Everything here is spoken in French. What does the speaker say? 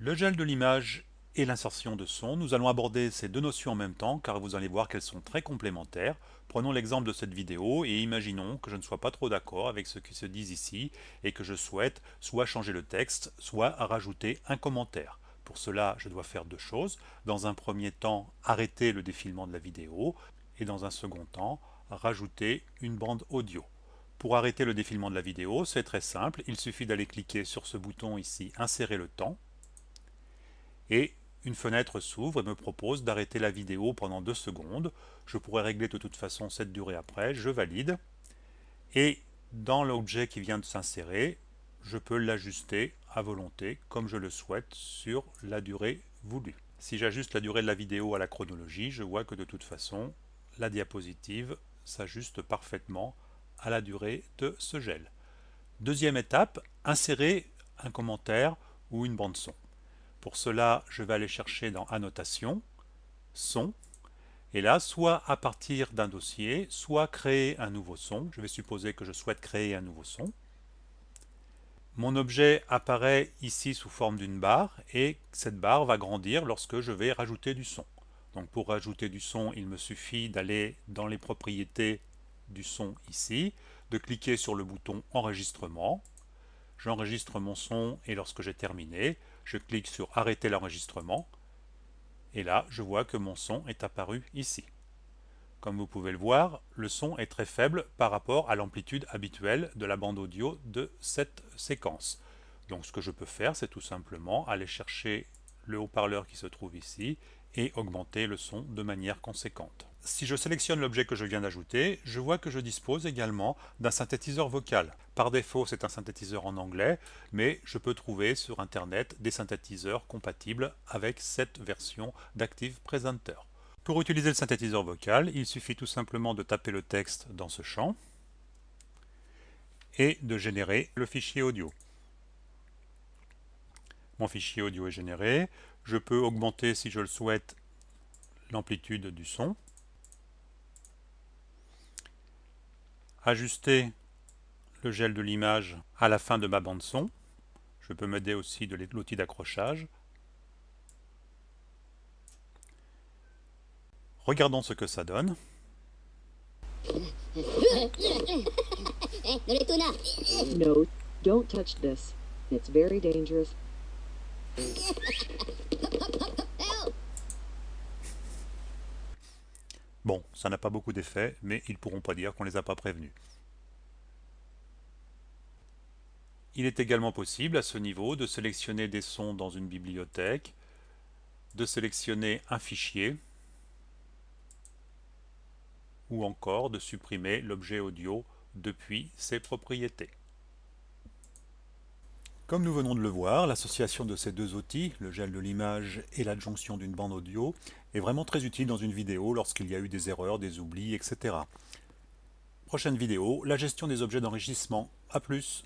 Le gel de l'image et l'insertion de son, nous allons aborder ces deux notions en même temps car vous allez voir qu'elles sont très complémentaires. Prenons l'exemple de cette vidéo et imaginons que je ne sois pas trop d'accord avec ce qui se dit ici et que je souhaite soit changer le texte, soit rajouter un commentaire. Pour cela, je dois faire deux choses. Dans un premier temps, arrêter le défilement de la vidéo et dans un second temps, rajouter une bande audio. Pour arrêter le défilement de la vidéo, c'est très simple, il suffit d'aller cliquer sur ce bouton ici, insérer le temps, et une fenêtre s'ouvre et me propose d'arrêter la vidéo pendant 2 secondes. Je pourrais régler de toute façon cette durée après, je valide. Et dans l'objet qui vient de s'insérer, je peux l'ajuster à volonté comme je le souhaite sur la durée voulue. Si j'ajuste la durée de la vidéo à la chronologie, je vois que de toute façon, la diapositive s'ajuste parfaitement à la durée de ce gel. Deuxième étape, insérer un commentaire ou une bande son. Pour cela, je vais aller chercher dans Annotation, Son, et là, soit à partir d'un dossier, soit créer un nouveau son. Je vais supposer que je souhaite créer un nouveau son. Mon objet apparaît ici sous forme d'une barre, et cette barre va grandir lorsque je vais rajouter du son. Donc pour rajouter du son, il me suffit d'aller dans les propriétés du son ici, de cliquer sur le bouton Enregistrement. J'enregistre mon son et lorsque j'ai terminé, je clique sur Arrêter l'enregistrement et là je vois que mon son est apparu ici. Comme vous pouvez le voir, le son est très faible par rapport à l'amplitude habituelle de la bande audio de cette séquence. Donc ce que je peux faire, c'est tout simplement aller chercher le haut-parleur qui se trouve ici et augmenter le son de manière conséquente. Si je sélectionne l'objet que je viens d'ajouter, je vois que je dispose également d'un synthétiseur vocal. Par défaut, c'est un synthétiseur en anglais, mais je peux trouver sur Internet des synthétiseurs compatibles avec cette version d'Active Presenter. Pour utiliser le synthétiseur vocal, il suffit tout simplement de taper le texte dans ce champ et de générer le fichier audio. Mon fichier audio est généré. Je peux augmenter, si je le souhaite, l'amplitude du son, ajuster le gel de l'image à la fin de ma bande son. Je peux m'aider aussi de l'outil d'accrochage. Regardons ce que ça donne. No, don't touch this. It's very dangerous. Bon, ça n'a pas beaucoup d'effet, mais ils ne pourront pas dire qu'on ne les a pas prévenus. Il est également possible à ce niveau de sélectionner des sons dans une bibliothèque, de sélectionner un fichier ou encore de supprimer l'objet audio depuis ses propriétés. Comme nous venons de le voir, l'association de ces deux outils, le gel de l'image et l'adjonction d'une bande audio, est vraiment très utile dans une vidéo lorsqu'il y a eu des erreurs, des oublis, etc. Prochaine vidéo, la gestion des objets d'enrichissement. A plus!